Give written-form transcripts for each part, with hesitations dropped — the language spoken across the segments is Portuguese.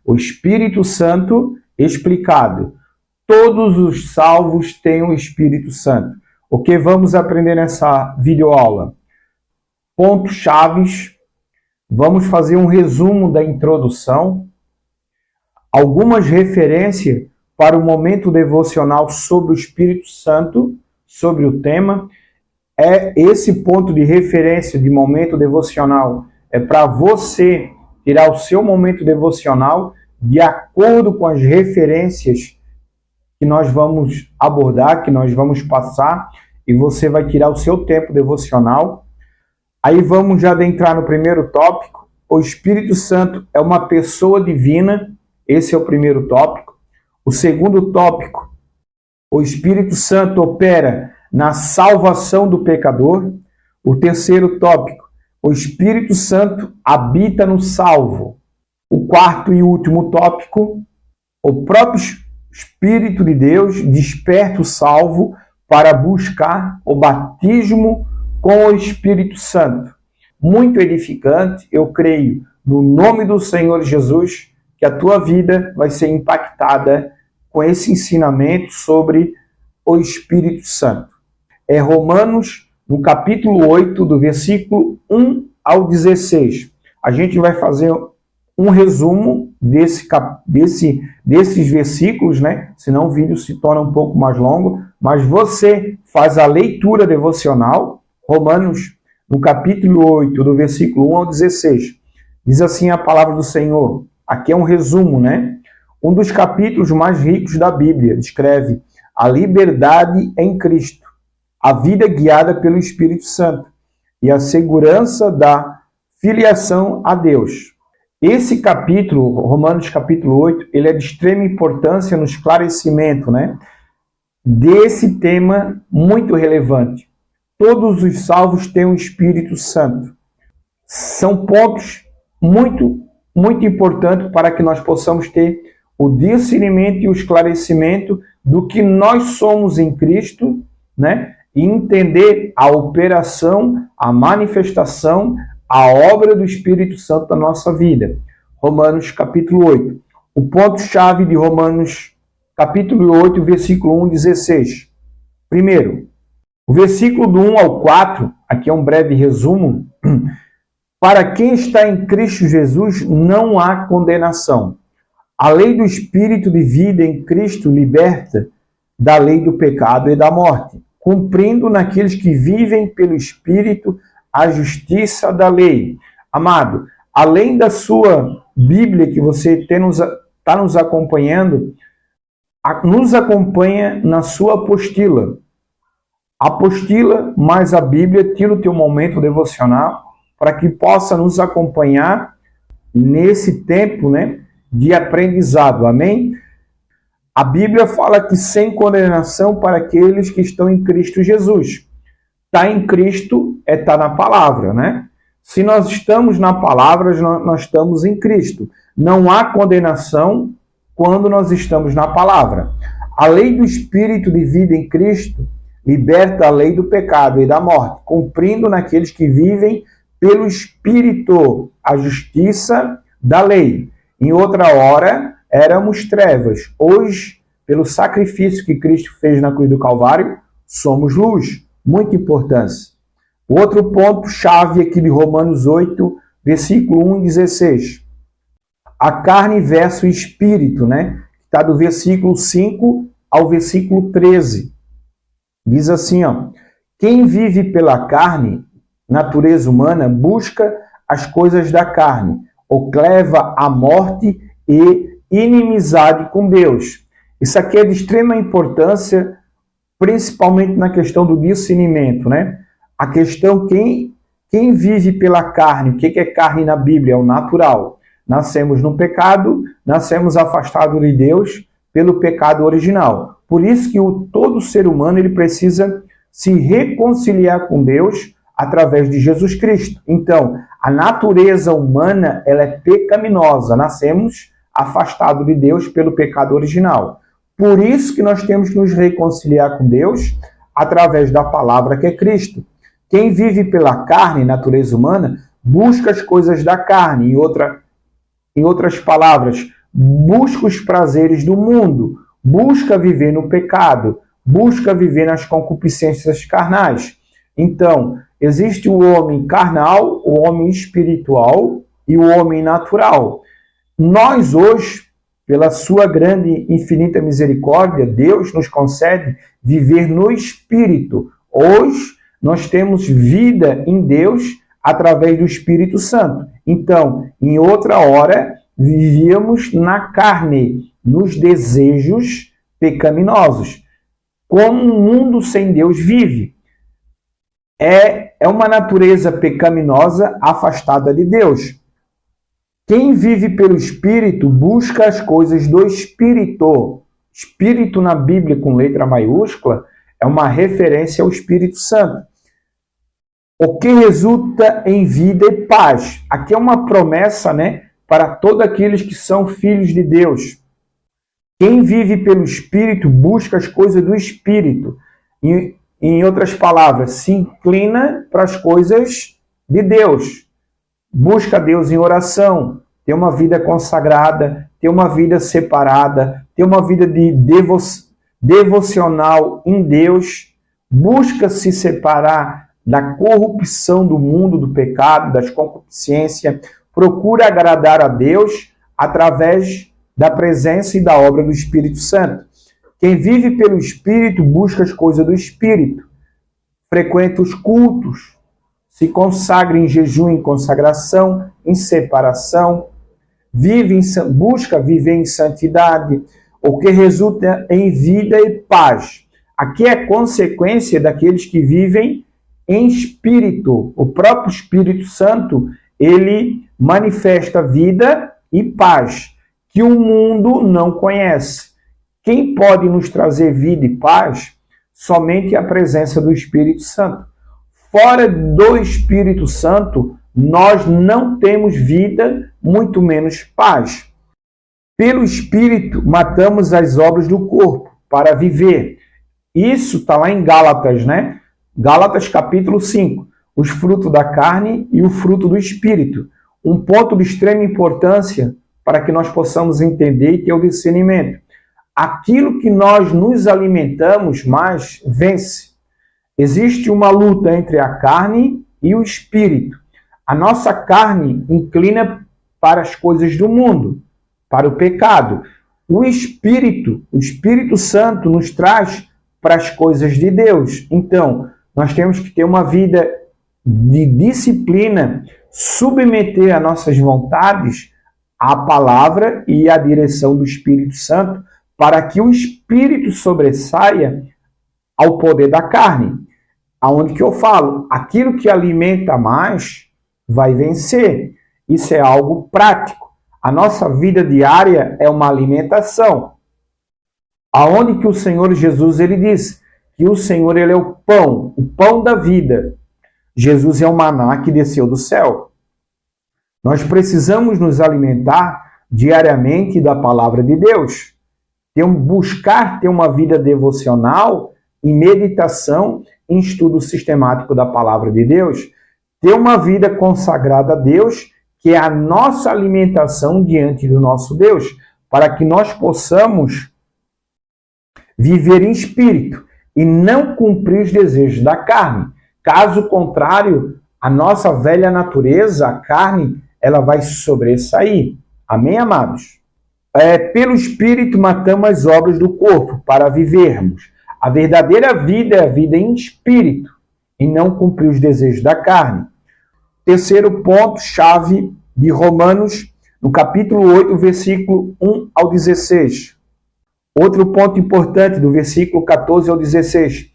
O Espírito Santo explicado. Todos os salvos têm o Espírito Santo. O que vamos aprender nessa videoaula? Pontos chaves. Vamos fazer um resumo da introdução. Algumas referências para o momento devocional sobre o Espírito Santo, sobre o tema. Esse ponto de referência de momento devocional é para você tirar o seu momento devocional de acordo com as referências que nós vamos abordar, que nós vamos passar, e você vai tirar o seu tempo devocional. Aí vamos já adentrar no primeiro tópico. O Espírito Santo é uma pessoa divina. Esse é o primeiro tópico. O segundo tópico, o Espírito Santo opera na salvação do pecador. O terceiro tópico, o Espírito Santo habita no salvo. O quarto e último tópico, o próprio Espírito de Deus desperta o salvo para buscar o batismo com o Espírito Santo. Muito edificante, eu creio, no nome do Senhor Jesus, que a tua vida vai ser impactada com esse ensinamento sobre o Espírito Santo. É Romanos, no capítulo 8, do versículo 1 ao 16. A gente vai fazer um resumo desses versículos, né? Senão o vídeo se torna um pouco mais longo. Mas você faz a leitura devocional, Romanos, no capítulo 8, do versículo 1 ao 16. Diz assim a palavra do Senhor. Aqui é um resumo, né? Um dos capítulos mais ricos da Bíblia. Descreve a liberdade em Cristo, a vida guiada pelo Espírito Santo e a segurança da filiação a Deus. Esse capítulo, Romanos capítulo 8, ele é de extrema importância no esclarecimento, né, desse tema muito relevante. Todos os salvos têm o Espírito Santo. São pontos muito importantes para que nós possamos ter o discernimento e o esclarecimento do que nós somos em Cristo, né, e entender a operação, a manifestação, a obra do Espírito Santo na nossa vida. Romanos capítulo 8. O ponto-chave de Romanos capítulo 8, versículo 1, 16. Primeiro, o versículo do 1 ao 4, aqui é um breve resumo. Para quem está em Cristo Jesus, não há condenação. A lei do Espírito de vida em Cristo liberta da lei do pecado e da morte, cumprindo naqueles que vivem pelo Espírito a justiça da lei. Amado, além da sua Bíblia que você está nos acompanhando, nos acompanha na sua apostila. Apostila mais a Bíblia, tira o teu momento devocional para que possa nos acompanhar nesse tempo, né, de aprendizado. Amém? A Bíblia fala que sem condenação para aqueles que estão em Cristo Jesus. Estar em Cristo é estar na palavra, né? Se nós estamos na palavra, nós estamos em Cristo. Não há condenação quando nós estamos na palavra. A lei do Espírito de vida em Cristo liberta a lei do pecado e da morte, cumprindo naqueles que vivem pelo Espírito a justiça da lei. Em outra hora, éramos trevas. Hoje, pelo sacrifício que Cristo fez na cruz do Calvário, somos luz. Muita importância. O outro ponto-chave aqui de Romanos 8, versículo 1 e 16. A carne versus o espírito, né? Está do versículo 5 ao versículo 13. Diz assim, ó. Quem vive pela carne, natureza humana, busca as coisas da carne, o que leva à morte e inimizade com Deus. Isso aqui é de extrema importância, principalmente na questão do discernimento, né? A questão, quem vive pela carne, o que é carne na Bíblia? É o natural. Nascemos no pecado, nascemos afastados de Deus pelo pecado original. Por isso que todo ser humano ele precisa se reconciliar com Deus através de Jesus Cristo. Então, a natureza humana ela é pecaminosa. Nascemos afastados de Deus pelo pecado original. Por isso que nós temos que nos reconciliar com Deus através da palavra que é Cristo. Quem vive pela carne, natureza humana, busca as coisas da carne. Em outras palavras, busca os prazeres do mundo, busca viver no pecado, busca viver nas concupiscências carnais. Então, existe o homem carnal, o homem espiritual e o homem natural. Nós hoje, pela sua grande e infinita misericórdia, Deus nos concede viver no Espírito. Hoje, nós temos vida em Deus através do Espírito Santo. Então, em outra hora, vivíamos na carne, nos desejos pecaminosos. Como um mundo sem Deus vive. É uma natureza pecaminosa afastada de Deus. Quem vive pelo Espírito busca as coisas do Espírito. Espírito na Bíblia com letra maiúscula é uma referência ao Espírito Santo. O que resulta em vida e paz. Aqui é uma promessa, para todos aqueles que são filhos de Deus. Quem vive pelo Espírito busca as coisas do Espírito. Em outras palavras, se inclina para as coisas de Deus. Busca Deus em oração, ter uma vida consagrada, ter uma vida separada, ter uma vida de devocional em Deus. Busca se separar da corrupção do mundo, do pecado, das concupiscências. Procura agradar a Deus através da presença e da obra do Espírito Santo. Quem vive pelo Espírito busca as coisas do Espírito. Frequenta os cultos. Se consagra em jejum, em consagração, em separação, busca viver em santidade, o que resulta em vida e paz. Aqui é consequência daqueles que vivem em espírito. O próprio Espírito Santo, ele manifesta vida e paz, que o mundo não conhece. Quem pode nos trazer vida e paz? Somente a presença do Espírito Santo. Fora do Espírito Santo, nós não temos vida, muito menos paz. Pelo Espírito, matamos as obras do corpo para viver. Isso está lá em Gálatas, Gálatas capítulo 5. Os frutos da carne e o fruto do Espírito. Um ponto de extrema importância para que nós possamos entender e ter o discernimento. Aquilo que nós nos alimentamos mais vence. Existe uma luta entre a carne e o espírito. A nossa carne inclina para as coisas do mundo, para o pecado. O Espírito Santo nos traz para as coisas de Deus. Então, nós temos que ter uma vida de disciplina, submeter as nossas vontades à palavra e à direção do Espírito Santo, para que o Espírito sobressaia ao poder da carne. Aonde que eu falo, aquilo que alimenta mais vai vencer. Isso é algo prático. A nossa vida diária é uma alimentação. Aonde que o Senhor Jesus, ele diz que o Senhor, ele é o pão da vida. Jesus é o maná que desceu do céu. Nós precisamos nos alimentar diariamente da palavra de Deus. Buscar ter uma vida devocional em meditação, em estudo sistemático da palavra de Deus, ter uma vida consagrada a Deus, que é a nossa alimentação diante do nosso Deus, para que nós possamos viver em espírito e não cumprir os desejos da carne. Caso contrário, a nossa velha natureza, a carne, ela vai sobressair. Amém, amados? Pelo Espírito matamos as obras do corpo para vivermos. A verdadeira vida é a vida em espírito e não cumprir os desejos da carne. Terceiro ponto-chave de Romanos, no capítulo 8, versículo 1 ao 16. Outro ponto importante, do versículo 14 ao 16.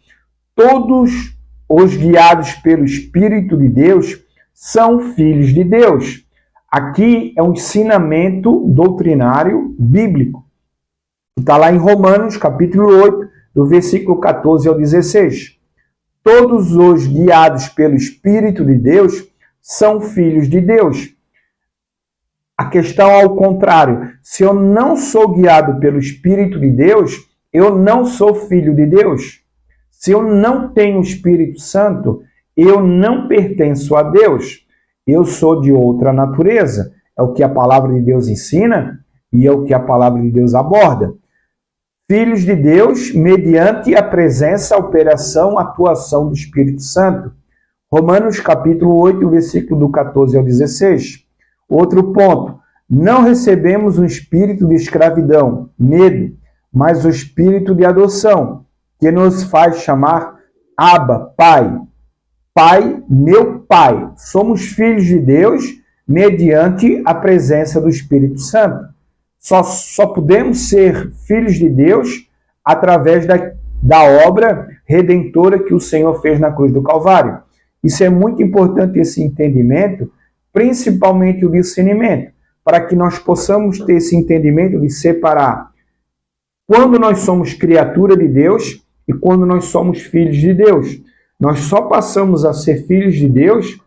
Todos os guiados pelo Espírito de Deus são filhos de Deus. Aqui é um ensinamento doutrinário bíblico. Está lá em Romanos, capítulo 8, do versículo 14 ao 16. Todos os guiados pelo Espírito de Deus são filhos de Deus. A questão é ao contrário. Se eu não sou guiado pelo Espírito de Deus, eu não sou filho de Deus. Se eu não tenho o Espírito Santo, eu não pertenço a Deus. Eu sou de outra natureza. É o que a palavra de Deus ensina. e é o que a palavra de Deus aborda. Filhos de Deus mediante a presença, a operação, a atuação do Espírito Santo. Romanos capítulo 8, versículo do 14 ao 16. Outro ponto, não recebemos um espírito de escravidão, medo, mas o espírito de adoção, que nos faz chamar Abba, Pai. Pai, meu Pai. Somos filhos de Deus mediante a presença do Espírito Santo. Só podemos ser filhos de Deus através da obra redentora que o Senhor fez na cruz do Calvário. Isso é muito importante, esse entendimento, principalmente o discernimento, para que nós possamos ter esse entendimento de separar quando nós somos criatura de Deus e quando nós somos filhos de Deus. Nós só passamos a ser filhos de Deus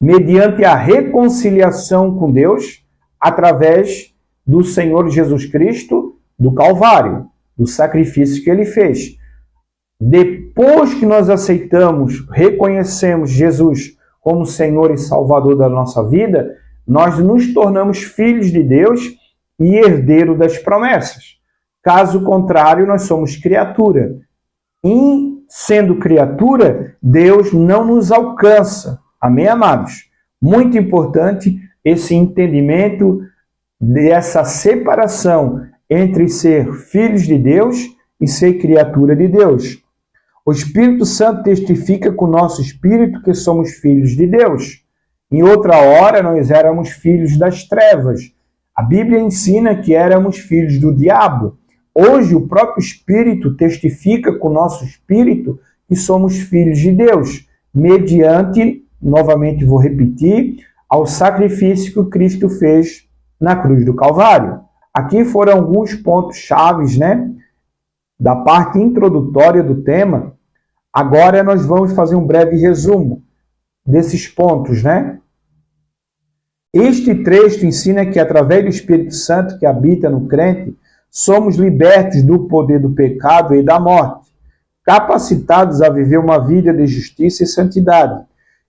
mediante a reconciliação com Deus através do Senhor Jesus Cristo, do Calvário, do sacrifício que Ele fez. Depois que nós aceitamos, reconhecemos Jesus como Senhor e Salvador da nossa vida, nós nos tornamos filhos de Deus e herdeiro das promessas. Caso contrário, nós somos criatura. E, sendo criatura, Deus não nos alcança. Amém, amados? Muito importante esse entendimento dessa separação entre ser filhos de Deus e ser criatura de Deus. O Espírito Santo testifica com o nosso espírito que somos filhos de Deus. Em outra hora, nós éramos filhos das trevas. A Bíblia ensina que éramos filhos do diabo. Hoje, o próprio Espírito testifica com o nosso espírito que somos filhos de Deus, mediante, novamente vou repetir, ao sacrifício que Cristo fez na cruz do Calvário. Aqui foram alguns pontos chaves, da parte introdutória do tema. Agora nós vamos fazer um breve resumo desses pontos, Este trecho ensina que através do Espírito Santo que habita no crente, somos libertos do poder do pecado e da morte, capacitados a viver uma vida de justiça e santidade,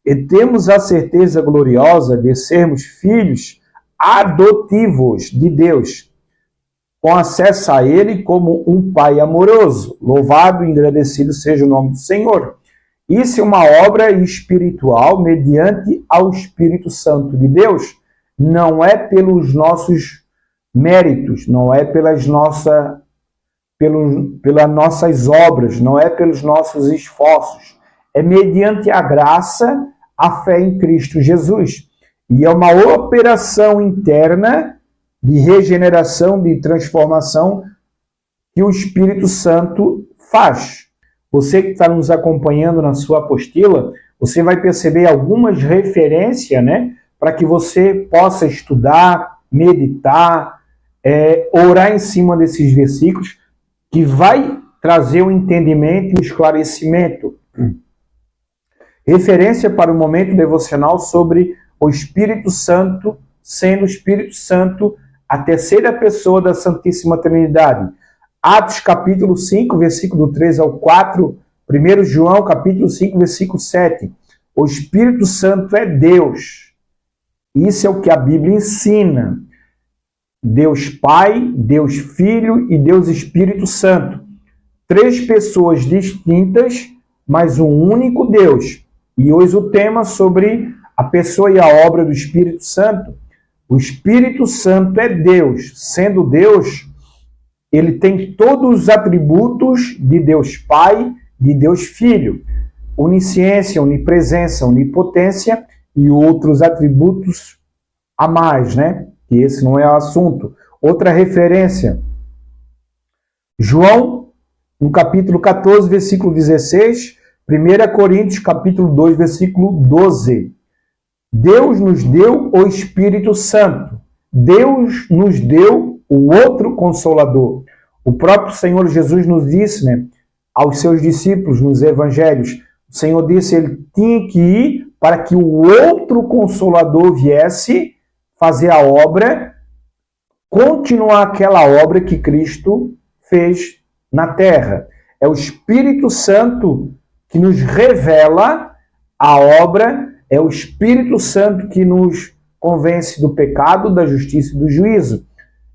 e temos a certeza gloriosa de sermos filhos adotivos de Deus, com acesso a Ele como um Pai amoroso. Louvado e agradecido seja o nome do Senhor. Isso é uma obra espiritual mediante ao Espírito Santo de Deus. Não é pelos nossos méritos, não é pelas nossas obras, não é pelos nossos esforços. É mediante a graça, a fé em Cristo Jesus. E é uma operação interna de regeneração, de transformação que o Espírito Santo faz. Você que está nos acompanhando na sua apostila, você vai perceber algumas referências, para que você possa estudar, meditar, orar em cima desses versículos, que vai trazer o entendimento e o esclarecimento. Referência para o momento devocional sobre o Espírito Santo, sendo o Espírito Santo a terceira pessoa da Santíssima Trindade. Atos capítulo 5, versículo 3 ao 4, 1 João capítulo 5, versículo 7. O Espírito Santo é Deus. Isso é o que a Bíblia ensina. Deus Pai, Deus Filho e Deus Espírito Santo. Três pessoas distintas, mas um único Deus. E hoje o tema sobre a pessoa e a obra do Espírito Santo. O Espírito Santo é Deus. Sendo Deus, ele tem todos os atributos de Deus Pai, de Deus Filho. Onisciência, onipresença, onipotência e outros atributos a mais, Que esse não é o assunto. Outra referência. João, no capítulo 14, versículo 16. 1 Coríntios, capítulo 2, versículo 12. Deus nos deu o Espírito Santo. Deus nos deu o outro Consolador. O próprio Senhor Jesus nos disse, aos seus discípulos nos evangelhos, o Senhor disse que ele tinha que ir para que o outro Consolador viesse fazer a obra, continuar aquela obra que Cristo fez na terra. É o Espírito Santo que nos revela a obra, é o Espírito Santo que nos convence do pecado, da justiça e do juízo.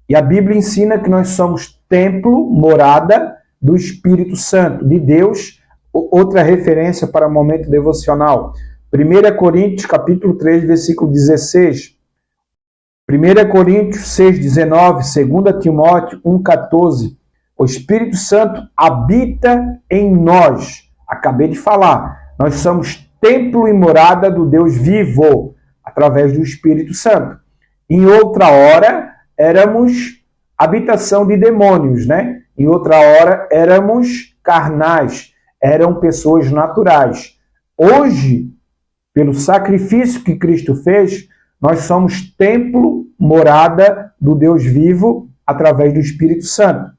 E a Bíblia ensina que nós somos templo, morada do Espírito Santo, de Deus. Outra referência para o momento devocional. 1 Coríntios, capítulo 3, versículo 16. 1 Coríntios 6, 19. 2 Timóteo 1, 14. O Espírito Santo habita em nós. Acabei de falar. Nós somos templo e morada do Deus vivo, através do Espírito Santo. Em outra hora, éramos habitação de demônios, né? Em outra hora, éramos carnais, eram pessoas naturais. Hoje, pelo sacrifício que Cristo fez, nós somos templo, morada do Deus vivo, através do Espírito Santo.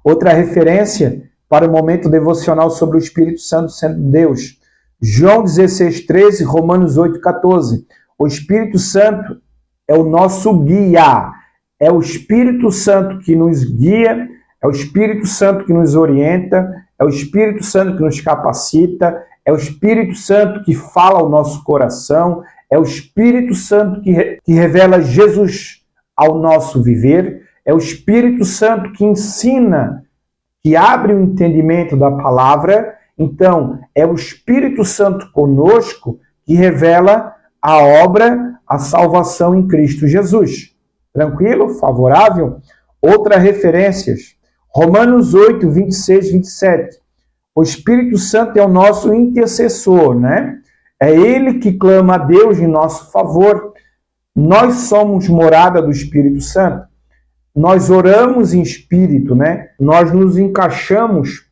Outra referência para o momento devocional sobre o Espírito Santo sendo Deus. João 16, 13, Romanos 8, 14. O Espírito Santo é o nosso guia. É o Espírito Santo que nos guia, é o Espírito Santo que nos orienta, é o Espírito Santo que nos capacita, é o Espírito Santo que fala ao nosso coração, é o Espírito Santo que revela Jesus ao nosso viver, é o Espírito Santo que ensina, que abre o entendimento da palavra. Então, é o Espírito Santo conosco que revela a obra, a salvação em Cristo Jesus. Tranquilo? Favorável? Outra referências. Romanos 8, 26, 27. O Espírito Santo é o nosso intercessor, né? É ele que clama a Deus em nosso favor. Nós somos morada do Espírito Santo. Nós oramos em espírito, né? Nós nos encaixamos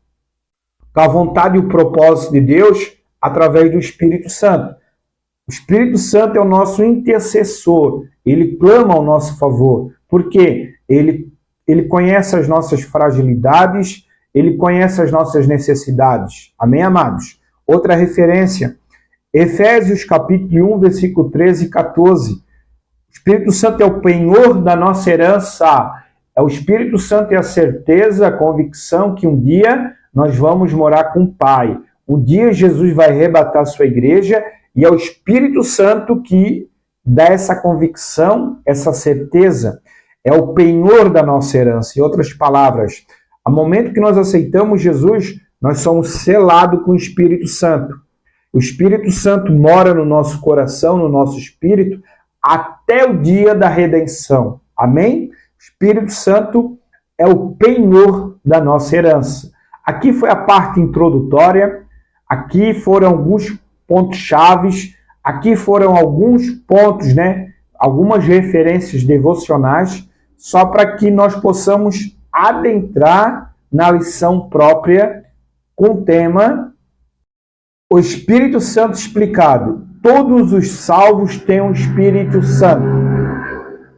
com a vontade e o propósito de Deus através do Espírito Santo. O Espírito Santo é o nosso intercessor. Ele clama ao nosso favor. Por quê? Ele conhece as nossas fragilidades, ele conhece as nossas necessidades. Amém, amados? Outra referência, Efésios capítulo 1, versículo 13 e 14. O Espírito Santo é o penhor da nossa herança. O Espírito Santo é a certeza, a convicção que um dia nós vamos morar com o Pai. Um dia Jesus vai arrebatar a sua igreja e é o Espírito Santo que dá essa convicção, essa certeza. É o penhor da nossa herança. Em outras palavras, ao momento que nós aceitamos Jesus, nós somos selados com o Espírito Santo. O Espírito Santo mora no nosso coração, no nosso espírito, até o dia da redenção. Amém? O Espírito Santo é o penhor da nossa herança. Aqui foi a parte introdutória, aqui foram alguns pontos chaves, aqui foram alguns pontos, né? Algumas referências devocionais, só para que nós possamos adentrar na lição própria com o tema O Espírito Santo explicado. Todos os salvos têm o Espírito Santo.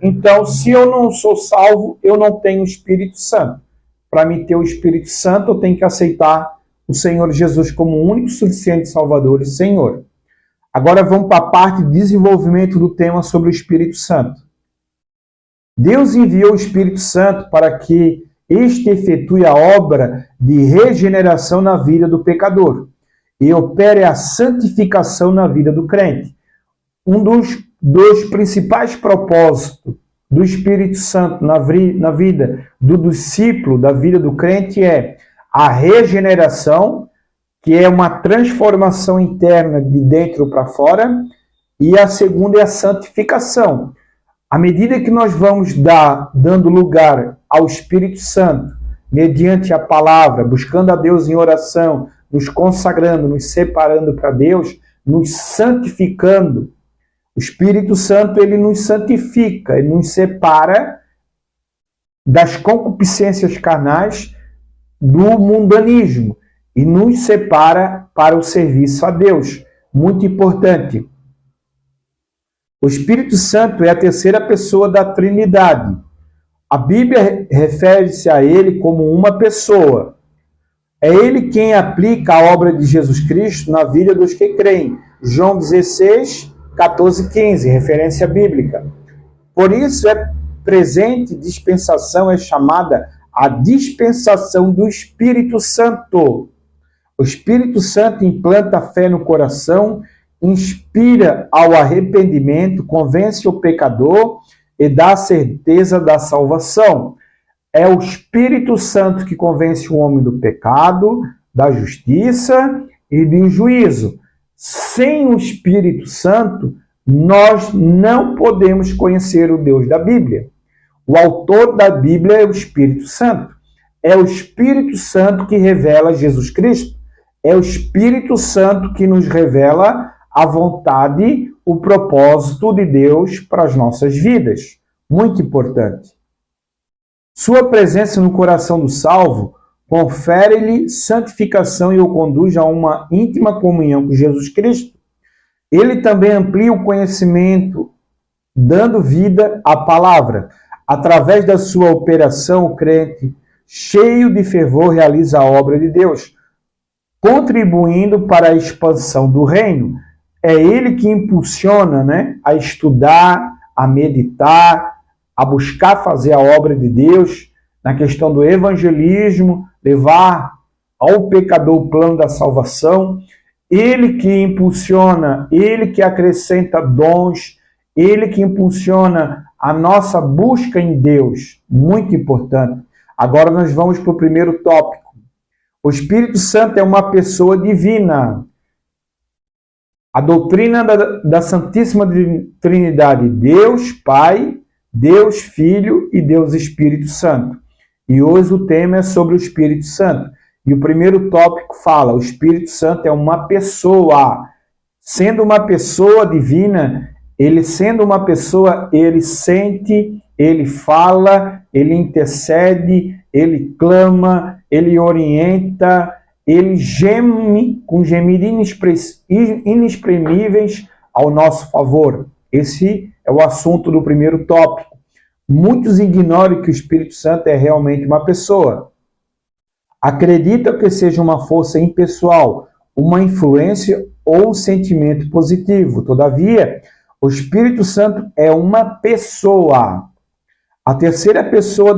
Então, se eu não sou salvo, eu não tenho o Espírito Santo. Para me ter o Espírito Santo, eu tenho que aceitar o Senhor Jesus como o único, suficiente Salvador e Senhor. Agora vamos para a parte de desenvolvimento do tema sobre o Espírito Santo. Deus enviou o Espírito Santo para que este efetue a obra de regeneração na vida do pecador e opere a santificação na vida do crente. Um dos principais propósitos do Espírito Santo na vida do discípulo, da vida do crente, é a regeneração, que é uma transformação interna de dentro para fora, e a segunda é a santificação. À medida que nós vamos dando lugar ao Espírito Santo, mediante a palavra, buscando a Deus em oração, nos consagrando, nos separando para Deus, nos santificando, o Espírito Santo, ele nos santifica, ele nos separa das concupiscências carnais, do mundanismo, e nos separa para o serviço a Deus. Muito importante. O Espírito Santo é a terceira pessoa da Trindade. A Bíblia refere-se a ele como uma pessoa. É ele quem aplica a obra de Jesus Cristo na vida dos que creem. João 16, 14 e 15, referência bíblica. Por isso é presente dispensação, é chamada a dispensação do Espírito Santo. O Espírito Santo implanta a fé no coração, inspira ao arrependimento, convence o pecador e dá certeza da salvação. É o Espírito Santo que convence o homem do pecado, da justiça e do juízo. Sem o Espírito Santo, nós não podemos conhecer o Deus da Bíblia. O autor da Bíblia é o Espírito Santo. É o Espírito Santo que revela Jesus Cristo. É o Espírito Santo que nos revela a vontade, o propósito de Deus para as nossas vidas. Muito importante. Sua presença no coração do salvo confere-lhe santificação e o conduz a uma íntima comunhão com Jesus Cristo. Ele também amplia o conhecimento, dando vida à palavra. Através da sua operação, o crente, cheio de fervor, realiza a obra de Deus, contribuindo para a expansão do reino. É ele que impulsiona, a estudar, a meditar, a buscar fazer a obra de Deus, na questão do evangelismo, levar ao pecador o plano da salvação. Ele que impulsiona, ele que acrescenta dons, ele que impulsiona a nossa busca em Deus. Muito importante. Agora nós vamos para o primeiro tópico. O Espírito Santo é uma pessoa divina. A doutrina da Santíssima Trindade, Deus Pai, Deus Filho e Deus Espírito Santo. E hoje o tema é sobre o Espírito Santo. E o primeiro tópico fala, o Espírito Santo é uma pessoa. Sendo uma pessoa divina, ele sendo uma pessoa, ele sente, ele fala, ele intercede, ele clama, ele orienta, ele geme com gemidos inexprimíveis ao nosso favor. Esse é o assunto do primeiro tópico. Muitos ignoram que o Espírito Santo é realmente uma pessoa. Acreditam que seja uma força impessoal, uma influência ou um sentimento positivo. Todavia, o Espírito Santo é uma pessoa. A terceira pessoa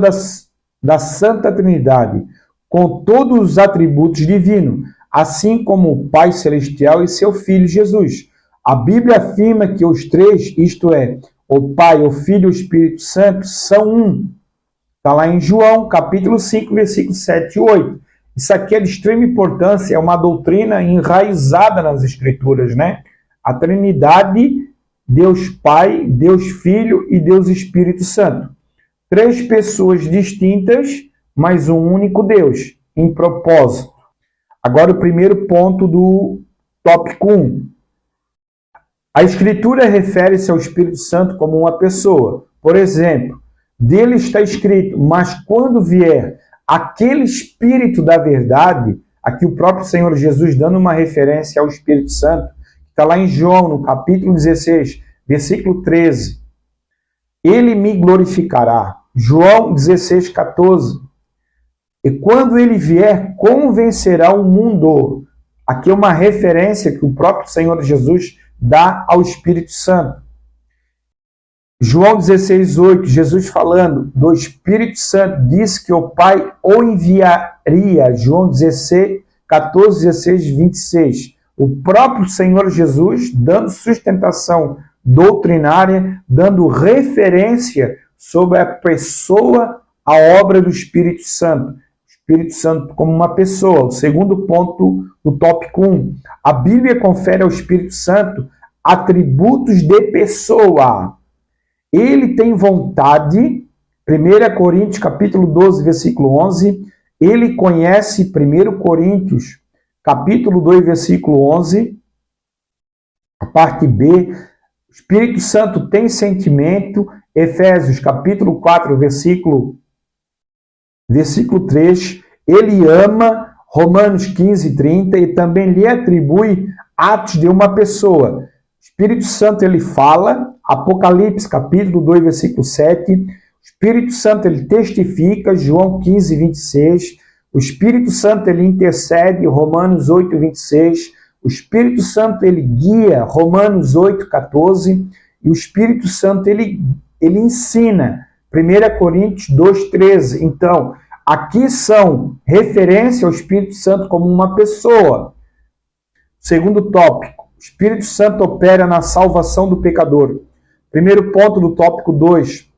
da Santa Trindade, com todos os atributos divinos, assim como o Pai Celestial e seu Filho Jesus. A Bíblia afirma que os três, isto é, o Pai, o Filho e o Espírito Santo, são um. Está lá em João, capítulo 5, versículos 7 e 8. Isso aqui é de extrema importância, é uma doutrina enraizada nas Escrituras, A Trindade, Deus Pai, Deus Filho e Deus Espírito Santo. Três pessoas distintas, mas um único Deus, em propósito. Agora o primeiro ponto do tópico 1. A Escritura refere-se ao Espírito Santo como uma pessoa. Por exemplo, dele está escrito, mas quando vier aquele Espírito da verdade, aqui o próprio Senhor Jesus dando uma referência ao Espírito Santo, está lá em João, no capítulo 16, versículo 13. Ele me glorificará. João 16, 14. E quando ele vier, convencerá o mundo. Aqui é uma referência que o próprio Senhor Jesus dá ao Espírito Santo. João 16, 8, Jesus falando do Espírito Santo, disse que o Pai o enviaria. João 16, 14, 16, 26. O próprio Senhor Jesus dando sustentação doutrinária, dando referência sobre a pessoa, a obra do Espírito Santo. Espírito Santo como uma pessoa. O segundo ponto do tópico 1. A Bíblia confere ao Espírito Santo atributos de pessoa. Ele tem vontade, 1 Coríntios capítulo 12, versículo 11. Ele conhece 1 Coríntios capítulo 2, versículo 11. A parte B. O Espírito Santo tem sentimento. Efésios capítulo 4, versículo 3. Ele ama, Romanos 15, 30, e também lhe atribui atos de uma pessoa. O Espírito Santo, ele fala, Apocalipse, capítulo 2, versículo 7. O Espírito Santo, ele testifica, João 15, 26. O Espírito Santo, ele intercede, Romanos 8, 26. O Espírito Santo, ele guia, Romanos 8, 14. E o Espírito Santo, ele ensina, 1 Coríntios 2, 13. Então, aqui são referência ao Espírito Santo como uma pessoa. Segundo tópico, o Espírito Santo opera na salvação do pecador. Primeiro ponto do tópico 2,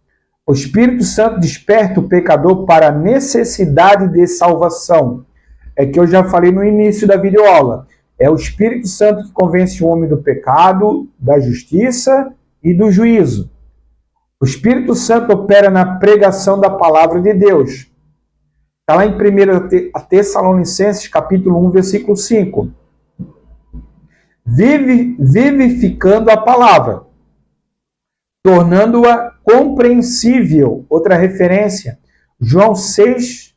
O Espírito Santo desperta o pecador para a necessidade de salvação. É que eu já falei no início da videoaula. É o Espírito Santo que convence o homem do pecado, da justiça e do juízo. O Espírito Santo opera na pregação da palavra de Deus. Está lá em 1 Tessalonicenses, capítulo 1, versículo 5. Vivificando a palavra, tornando-a compreensível. Outra referência, João 6,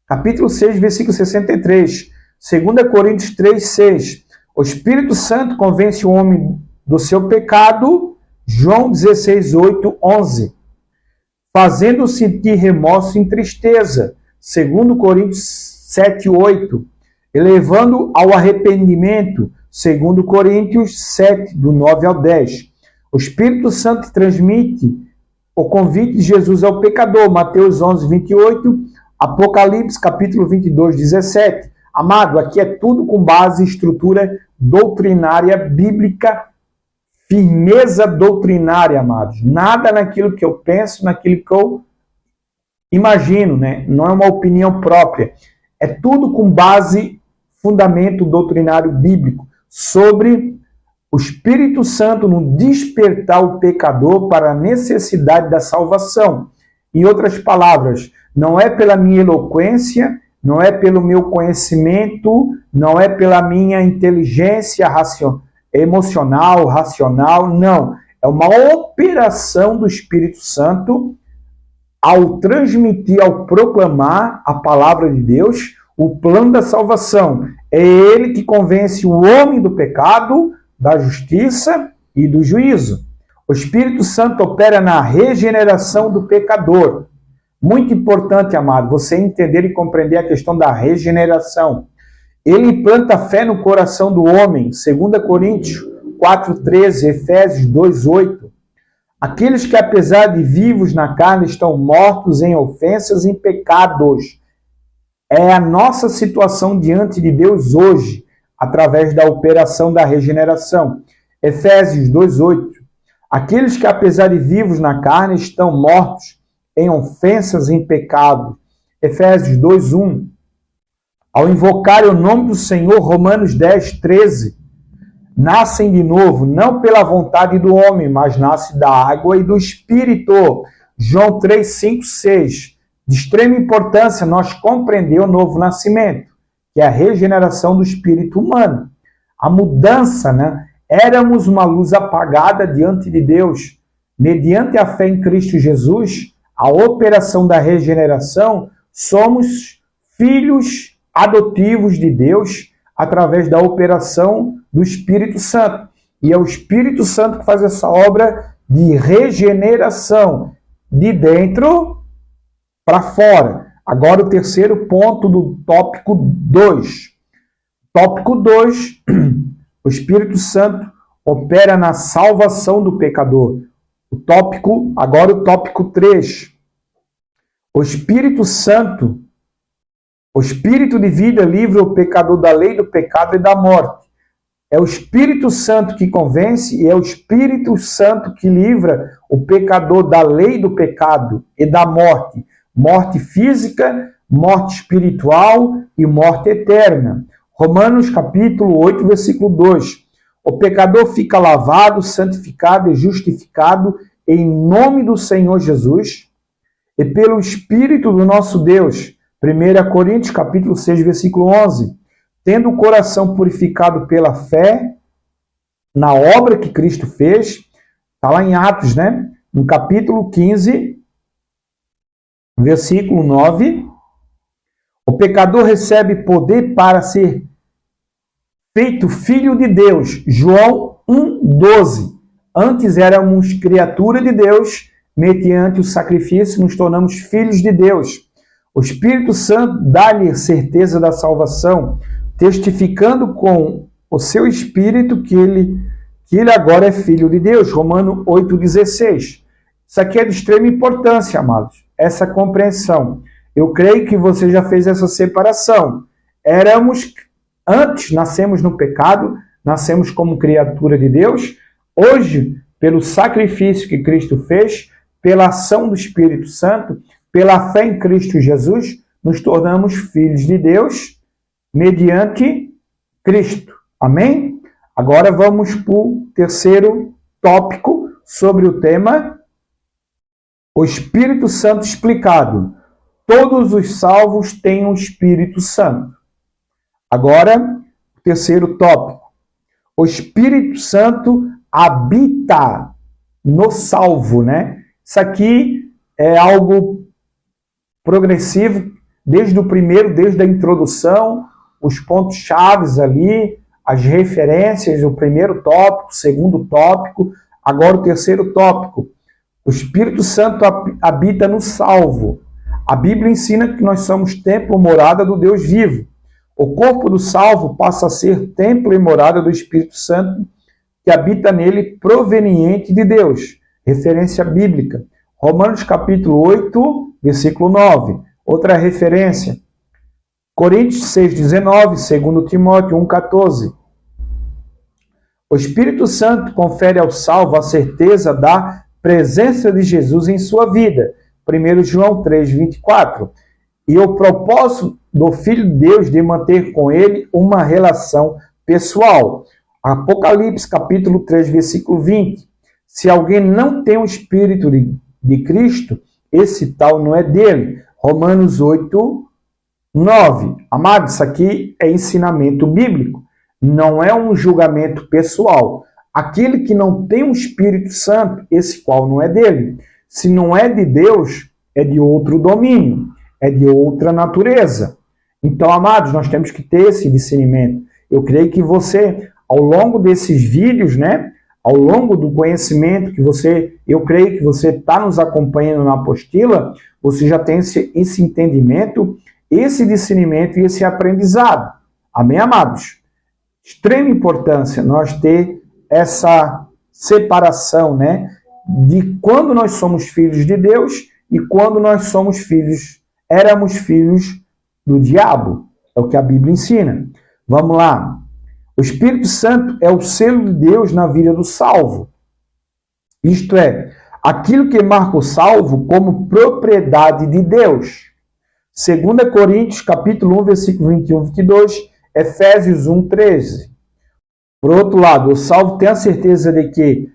capítulo 6, versículo 63. 2 Coríntios 3, 6. O Espírito Santo convence o homem do seu pecado. João 16, 8, 11. Fazendo sentir remorso e tristeza. 2 Coríntios 7, 8. Elevando ao arrependimento. 2 Coríntios 7, do 9 ao 10. O Espírito Santo transmite o convite de Jesus ao pecador. Mateus 11, 28. Apocalipse, capítulo 22, 17. Amado, aqui é tudo com base em estrutura doutrinária bíblica, firmeza doutrinária, amados. Nada naquilo que eu penso, naquilo que eu imagino, né? Não é uma opinião própria. É tudo com base, fundamento doutrinário bíblico, sobre o Espírito Santo no despertar o pecador para a necessidade da salvação. Em outras palavras, não é pela minha eloquência, não é pelo meu conhecimento, não é pela minha inteligência emocional, racional, não. É uma operação do Espírito Santo ao transmitir, ao proclamar a palavra de Deus, o plano da salvação. É ele que convence o homem do pecado, da justiça e do juízo. O Espírito Santo opera na regeneração do pecador. Muito importante, amado, você entender e compreender a questão da regeneração. Ele planta fé no coração do homem, 2 Coríntios 4,13, Efésios 2,8. Aqueles que, apesar de vivos na carne, estão mortos em ofensas e em pecados. É a nossa situação diante de Deus hoje, através da operação da regeneração. Efésios 2,8. Aqueles que, apesar de vivos na carne, estão mortos em ofensas e em pecado. Efésios 2:1. Ao invocar o nome do Senhor, Romanos 10:13. Nascem de novo, não pela vontade do homem, mas nasce da água e do Espírito. João 3:5-6. De extrema importância nós compreender o novo nascimento, que é a regeneração do espírito humano. A mudança, né? Éramos uma luz apagada diante de Deus. Mediante a fé em Cristo Jesus, a operação da regeneração, somos filhos adotivos de Deus através da operação do Espírito Santo. E é o Espírito Santo que faz essa obra de regeneração, de dentro para fora. Agora o terceiro ponto do tópico 2. Tópico 2, o Espírito Santo opera na salvação do pecador. Agora o tópico 3. O Espírito Santo, o Espírito de vida livra o pecador da lei do pecado e da morte. É o Espírito Santo que convence e é o Espírito Santo que livra o pecador da lei do pecado e da morte. Morte física, morte espiritual e morte eterna. Romanos capítulo 8, versículo 2. O pecador fica lavado, santificado e justificado em nome do Senhor Jesus e pelo Espírito do nosso Deus. 1 Coríntios capítulo 6, versículo 11. Tendo o coração purificado pela fé na obra que Cristo fez, está lá em Atos, né? No capítulo 15, versículo 9. O pecador recebe poder para ser feito filho de Deus. João 1,12. Antes éramos criatura de Deus, mediante o sacrifício nos tornamos filhos de Deus. O Espírito Santo dá-lhe certeza da salvação, testificando com o seu Espírito que ele agora é filho de Deus. Romanos 8,16. Isso aqui é de extrema importância, amados, essa compreensão. Eu creio que você já fez essa separação. Antes nascemos no pecado, nascemos como criatura de Deus. Hoje, pelo sacrifício que Cristo fez, pela ação do Espírito Santo, pela fé em Cristo Jesus, nos tornamos filhos de Deus mediante Cristo. Amém? Agora vamos para o terceiro tópico sobre o tema o Espírito Santo explicado. Todos os salvos têm o Espírito Santo. Agora, o terceiro tópico. O Espírito Santo habita no salvo, né? Isso aqui é algo progressivo, desde a introdução, os pontos chaves ali, as referências, o primeiro tópico, o segundo tópico, agora o terceiro tópico. O Espírito Santo habita no salvo. A Bíblia ensina que nós somos templo, morada do Deus vivo. O corpo do salvo passa a ser templo e morada do Espírito Santo, que habita nele proveniente de Deus. Referência bíblica. Romanos capítulo 8, versículo 9. Outra referência. Coríntios 6,19, 2 Timóteo 1,14. O Espírito Santo confere ao salvo a certeza da presença de Jesus em sua vida. 1 João 3,24. E o propósito do Filho de Deus de manter com ele uma relação pessoal. Apocalipse capítulo 3, versículo 20. Se alguém não tem o Espírito de Cristo, esse tal não é dele. Romanos 8, 9. Amados, isso aqui é ensinamento bíblico. Não é um julgamento pessoal. Aquele que não tem o Espírito Santo, esse qual não é dele. Se não é de Deus, é de outro domínio, é de outra natureza. Então, amados, nós temos que ter esse discernimento. Eu creio que você, ao longo desses vídeos, né, ao longo do conhecimento eu creio que você está nos acompanhando na apostila, você já tem esse entendimento, esse discernimento e esse aprendizado. Amém, amados? Extrema importância nós ter essa separação, né, de quando nós somos filhos de Deus e quando nós éramos filhos do diabo. É o que a Bíblia ensina. Vamos lá. O Espírito Santo é o selo de Deus na vida do salvo. Isto é, aquilo que marca o salvo como propriedade de Deus. 2 Coríntios, capítulo 1, versículo 21 e 22, Efésios 1, 13. Por outro lado, o salvo tem a certeza de que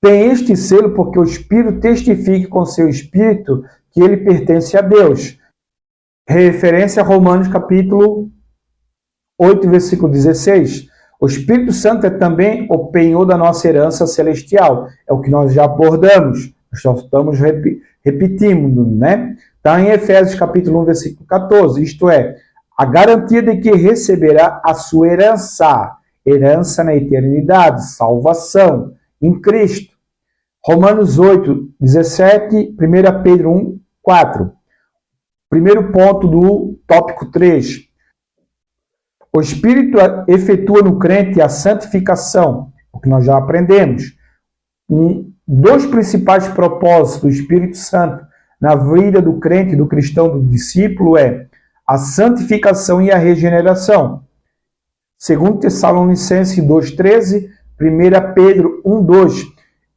tem este selo porque o Espírito testifica com seu Espírito que ele pertence a Deus. Referência a Romanos capítulo 8, versículo 16. O Espírito Santo é também o penhor da nossa herança celestial. É o que nós já abordamos. Nós só estamos repetindo, né? Está em Efésios capítulo 1, versículo 14. Isto é, a garantia de que receberá a sua herança. Herança na eternidade, salvação em Cristo. Romanos 8, 17, 1 Pedro 1, 4. Primeiro ponto do tópico 3. O Espírito efetua no crente a santificação, o que nós já aprendemos. Dois principais propósitos do Espírito Santo na vida do crente, do cristão, do discípulo é a santificação e a regeneração. 2 Tessalonicenses 2,13, 1 Pedro 1,2.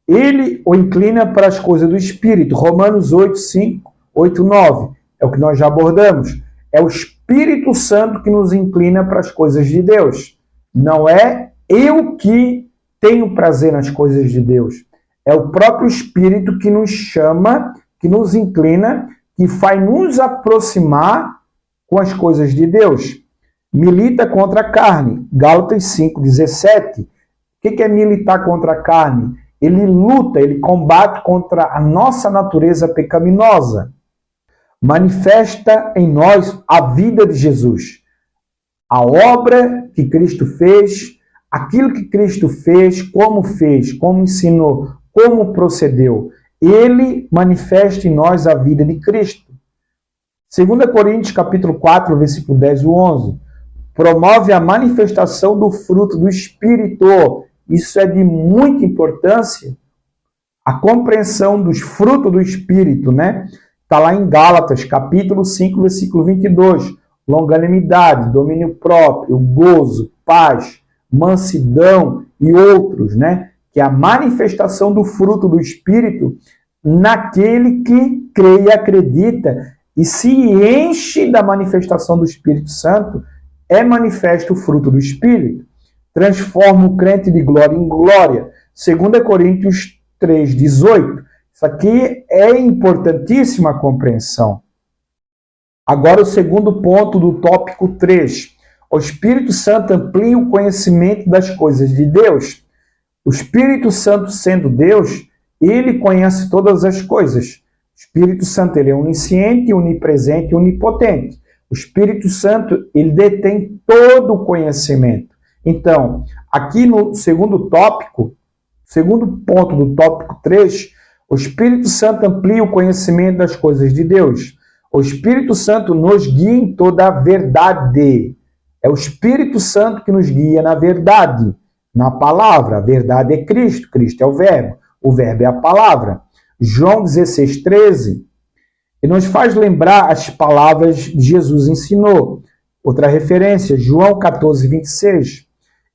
Ele o inclina para as coisas do Espírito. Romanos 8,5, 8,9. É o que nós já abordamos. É o Espírito Santo que nos inclina para as coisas de Deus. Não é eu que tenho prazer nas coisas de Deus. É o próprio Espírito que nos chama, que nos inclina, que faz nos aproximar com as coisas de Deus. Milita contra a carne. Gálatas 5,17. O que é militar contra a carne? Ele luta, ele combate contra a nossa natureza pecaminosa. Manifesta em nós a vida de Jesus. A obra que Cristo fez, aquilo que Cristo fez, como ensinou, como procedeu. Ele manifesta em nós a vida de Cristo. 2 Coríntios capítulo 4, versículo 10 e 11. Promove a manifestação do fruto do Espírito. Isso é de muita importância. A compreensão dos frutos do Espírito, né? Está lá em Gálatas, capítulo 5, versículo 22. Longanimidade, domínio próprio, gozo, paz, mansidão e outros, né? Que a manifestação do fruto do Espírito naquele que crê e acredita e se enche da manifestação do Espírito Santo, é manifesto o fruto do Espírito. Transforma o crente de glória em glória. 2 Coríntios 3,18. Isso aqui é importantíssima compreensão. Agora o segundo ponto do tópico 3. O Espírito Santo amplia o conhecimento das coisas de Deus. O Espírito Santo, sendo Deus, ele conhece todas as coisas. O Espírito Santo, ele é onisciente, onipresente e onipotente. O Espírito Santo, ele detém todo o conhecimento. Então, aqui no segundo tópico, segundo ponto do tópico 3, o Espírito Santo amplia o conhecimento das coisas de Deus. O Espírito Santo nos guia em toda a verdade. É o Espírito Santo que nos guia na verdade, na palavra. A verdade é Cristo, Cristo é o Verbo é a palavra. João 16,13, e nos faz lembrar as palavras que Jesus ensinou. Outra referência, João 14,26.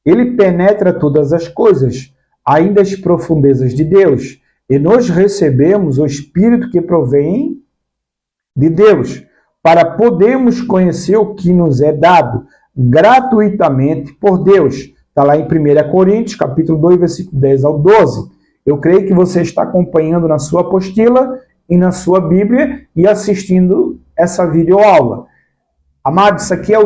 Ele penetra todas as coisas, ainda as profundezas de Deus, e nós recebemos o Espírito que provém de Deus, para podermos conhecer o que nos é dado gratuitamente por Deus. Está lá em 1 Coríntios, capítulo 2, versículo 10 ao 12. Eu creio que você está acompanhando na sua apostila e na sua Bíblia e assistindo essa videoaula. Amado, isso aqui é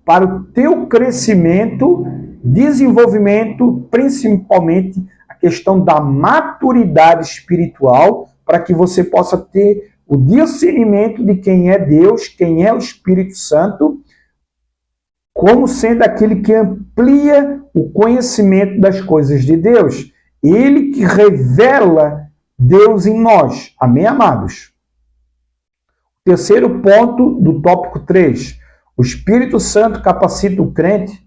para o teu crescimento, desenvolvimento, principalmente a questão da maturidade espiritual, para que você possa ter o discernimento de quem é Deus, quem é o Espírito Santo, como sendo aquele que amplia o conhecimento das coisas de Deus. Ele que revela Deus em nós. Amém, amados? Terceiro ponto do tópico 3. O Espírito Santo capacita o crente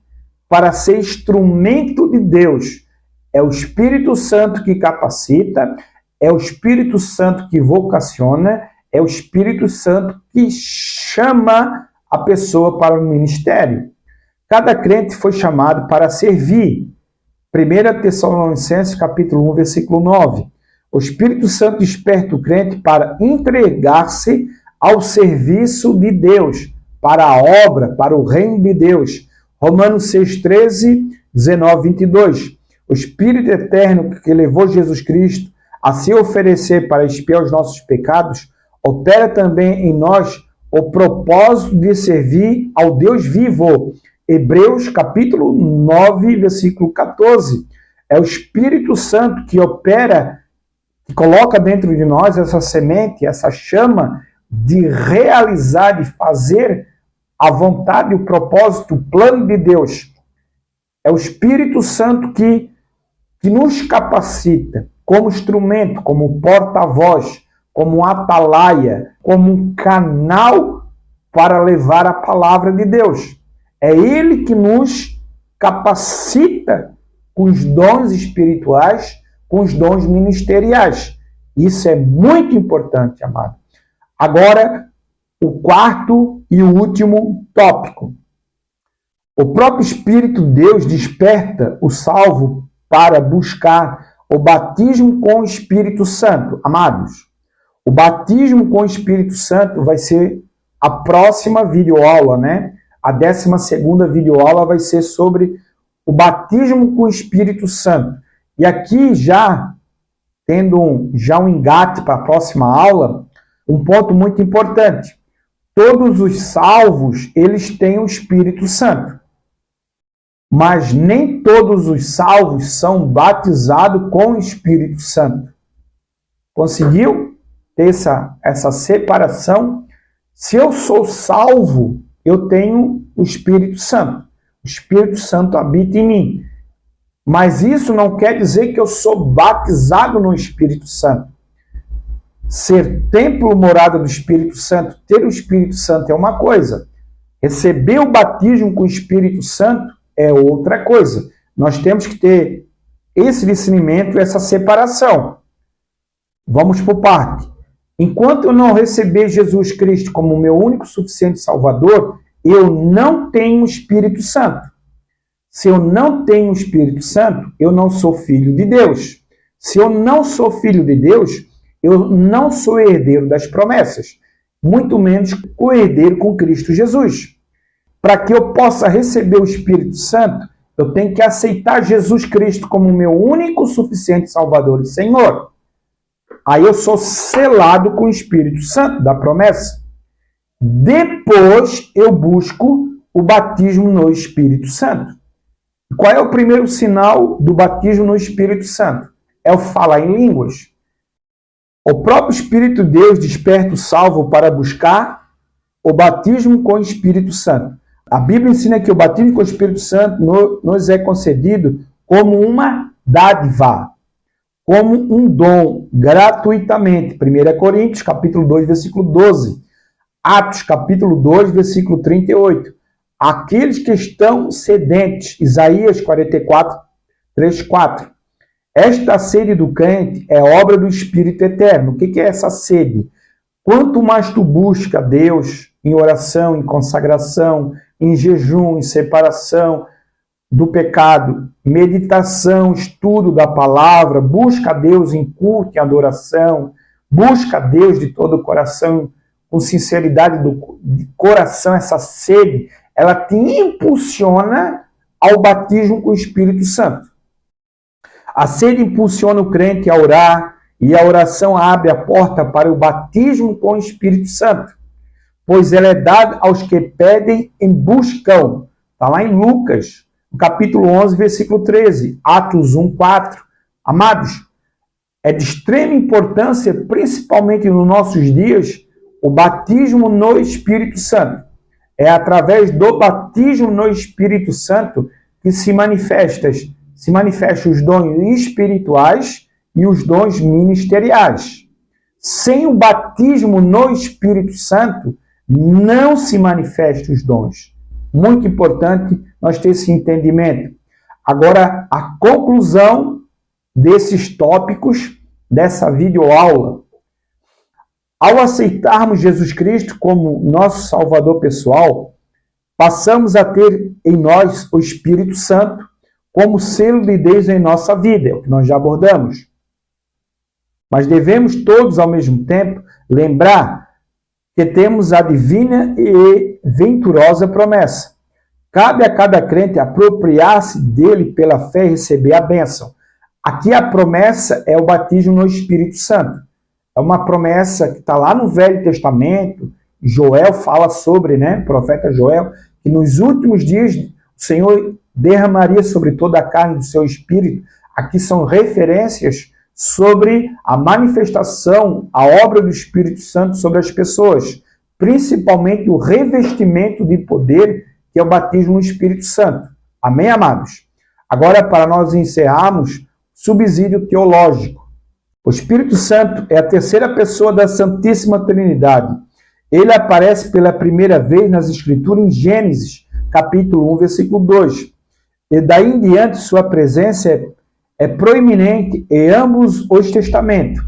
para ser instrumento de Deus. É o Espírito Santo que capacita, é o Espírito Santo que vocaciona, é o Espírito Santo que chama a pessoa para o ministério. Cada crente foi chamado para servir. 1 Tessalonicenses, capítulo 1, versículo 9. O Espírito Santo desperta o crente para entregar-se ao serviço de Deus, para a obra, para o reino de Deus. Romanos 6, 13, 19, 22. O Espírito eterno que levou Jesus Cristo a se oferecer para expiar os nossos pecados, opera também em nós o propósito de servir ao Deus vivo. Hebreus capítulo 9, versículo 14. É o Espírito Santo que opera, que coloca dentro de nós essa semente, essa chama de realizar, de fazer a vontade, o propósito, o plano de Deus. É o Espírito Santo que nos capacita como instrumento, como porta-voz, como atalaia, como um canal para levar a palavra de Deus. É Ele que nos capacita com os dons espirituais, com os dons ministeriais. Isso é muito importante, amado. Agora, o quarto e o último tópico. O próprio Espírito de Deus desperta o salvo para buscar o batismo com o Espírito Santo. Amados, o batismo com o Espírito Santo vai ser a próxima videoaula, né? A 12ª videoaula vai ser sobre o batismo com o Espírito Santo. E aqui já, tendo um engate para a próxima aula, um ponto muito importante. Todos os salvos, eles têm o Espírito Santo. Mas nem todos os salvos são batizados com o Espírito Santo. Conseguiu ter essa separação? Se eu sou salvo, eu tenho o Espírito Santo. O Espírito Santo habita em mim. Mas isso não quer dizer que eu sou batizado no Espírito Santo. Ser templo, morada do Espírito Santo, ter o Espírito Santo é uma coisa. Receber o batismo com o Espírito Santo é outra coisa. Nós temos que ter esse discernimento, essa separação. Vamos por parte. Enquanto eu não receber Jesus Cristo como meu único suficiente Salvador, eu não tenho o Espírito Santo. Se eu não tenho o Espírito Santo, eu não sou filho de Deus. Se eu não sou filho de Deus, eu não sou herdeiro das promessas, muito menos co-herdeiro com Cristo Jesus. Para que eu possa receber o Espírito Santo, eu tenho que aceitar Jesus Cristo como meu único, suficiente Salvador e Senhor. Aí eu sou selado com o Espírito Santo da promessa. Depois eu busco o batismo no Espírito Santo. Qual é o primeiro sinal do batismo no Espírito Santo? É o falar em línguas. O próprio Espírito de Deus desperta o salvo para buscar o batismo com o Espírito Santo. A Bíblia ensina que o batismo com o Espírito Santo nos é concedido como uma dádiva, como um dom, gratuitamente. 1 Coríntios, capítulo 2, versículo 12. Atos, capítulo 2, versículo 38. Aqueles que estão sedentes. Isaías 44, 3, 4. Esta sede do crente é obra do Espírito Eterno. O que é essa sede? Quanto mais tu busca Deus em oração, em consagração, em jejum, em separação do pecado, meditação, estudo da palavra, busca Deus em culto e adoração, busca Deus de todo o coração, com sinceridade de coração, essa sede, ela te impulsiona ao batismo com o Espírito Santo. A sede impulsiona o crente a orar, e a oração abre a porta para o batismo com o Espírito Santo, pois ela é dada aos que pedem e buscam. Está lá em Lucas, no capítulo 11, versículo 13, Atos 1, 4. Amados, é de extrema importância, principalmente nos nossos dias, o batismo no Espírito Santo. É através do batismo no Espírito Santo que se manifestam os dons espirituais e os dons ministeriais. Sem o batismo no Espírito Santo, não se manifestam os dons. Muito importante nós ter esse entendimento. Agora, a conclusão desses tópicos, dessa videoaula. Ao aceitarmos Jesus Cristo como nosso Salvador pessoal, passamos a ter em nós o Espírito Santo como selo de Deus em nossa vida, é o que nós já abordamos. Mas devemos todos, ao mesmo tempo, lembrar que temos a divina e venturosa promessa. Cabe a cada crente apropriar-se dele pela fé e receber a bênção. Aqui a promessa é o batismo no Espírito Santo. É uma promessa que está lá no Velho Testamento. Joel fala sobre, o profeta Joel, que nos últimos dias o Senhor derramaria sobre toda a carne do seu Espírito. Aqui são referências sobre a manifestação, a obra do Espírito Santo sobre as pessoas, principalmente o revestimento de poder, que é o batismo no Espírito Santo. Amém, amados? Agora, para nós encerrarmos, subsídio teológico. O Espírito Santo é a terceira pessoa da Santíssima Trindade. Ele aparece pela primeira vez nas Escrituras em Gênesis, capítulo 1, versículo 2. E daí em diante sua presença é proeminente em ambos os testamentos,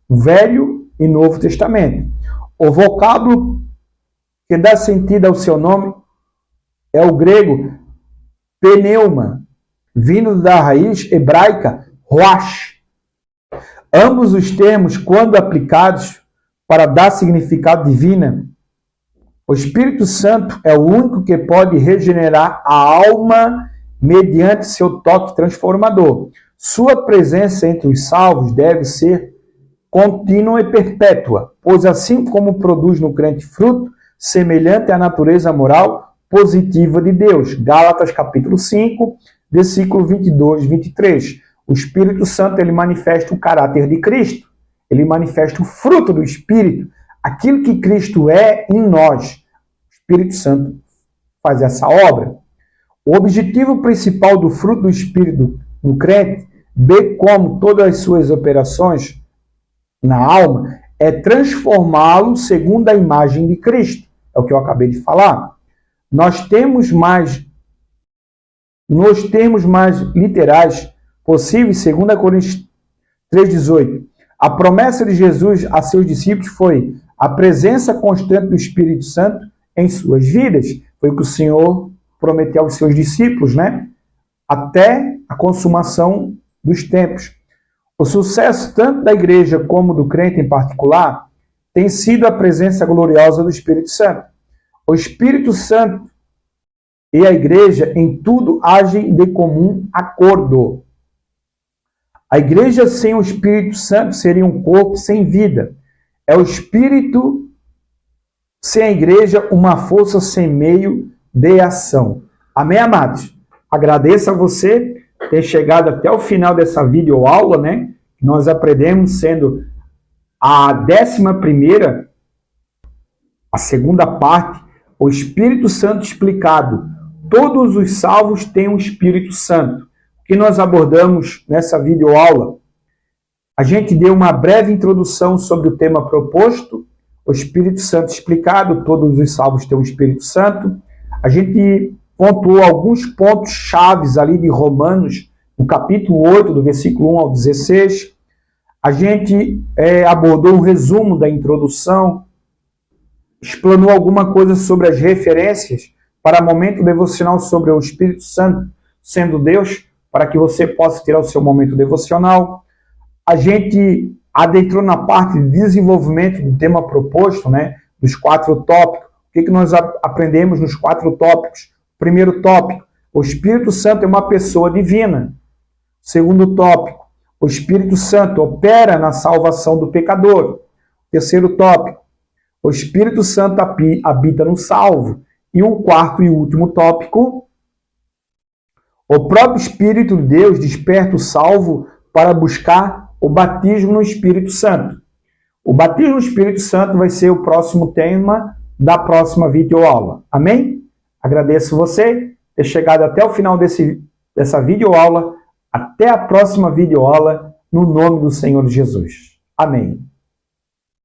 Velho e Novo Testamento. O vocábulo que dá sentido ao seu nome é o grego pneuma, vindo da raiz hebraica roach. Ambos os termos, quando aplicados para dar significado divino, o Espírito Santo é o único que pode regenerar a alma mediante seu toque transformador. Sua presença entre os salvos deve ser contínua e perpétua, pois assim como produz no crente fruto semelhante à natureza moral positiva de Deus. Gálatas capítulo 5, versículo 22 e 23. O Espírito Santo, ele manifesta o caráter de Cristo. Ele manifesta o fruto do Espírito. Aquilo que Cristo é em nós. O Espírito Santo faz essa obra. O objetivo principal do fruto do Espírito no crente, bem como todas as suas operações na alma, é transformá-lo segundo a imagem de Cristo. É o que eu acabei de falar. Nos termos mais literais possíveis, 2 Coríntios 3,18, a promessa de Jesus a seus discípulos foi a presença constante do Espírito Santo em suas vidas. Foi o que o Senhor prometeu aos seus discípulos, até a consumação dos tempos. O sucesso tanto da igreja como do crente em particular tem sido a presença gloriosa do Espírito Santo. O Espírito Santo e a igreja em tudo agem de comum acordo. A igreja sem o Espírito Santo seria um corpo sem vida. É o Espírito sem a igreja uma força sem meio de ação. Amém, amados? Agradeço a você ter chegado até o final dessa videoaula, né? Nós aprendemos sendo a 11ª, a segunda parte, o Espírito Santo explicado. Todos os salvos têm o Espírito Santo. O que nós abordamos nessa videoaula? A gente deu uma breve introdução sobre o tema proposto, o Espírito Santo explicado, todos os salvos têm o Espírito Santo. A gente pontuou alguns pontos chaves ali de Romanos, no capítulo 8, do versículo 1 ao 16. A gente abordou um resumo da introdução, explanou alguma coisa sobre as referências para momento devocional sobre o Espírito Santo sendo Deus, para que você possa tirar o seu momento devocional. A gente adentrou na parte de desenvolvimento do tema proposto, né, dos 4 tópicos. O que nós aprendemos nos 4 tópicos? Primeiro tópico, o Espírito Santo é uma pessoa divina. Segundo tópico, o Espírito Santo opera na salvação do pecador. Terceiro tópico, o Espírito Santo habita no salvo. E o quarto e último tópico, o próprio Espírito de Deus desperta o salvo para buscar o batismo no Espírito Santo. O batismo no Espírito Santo vai ser o próximo tema da próxima videoaula. Amém? Agradeço você ter chegado até o final dessa videoaula. Até a próxima videoaula, no nome do Senhor Jesus. Amém.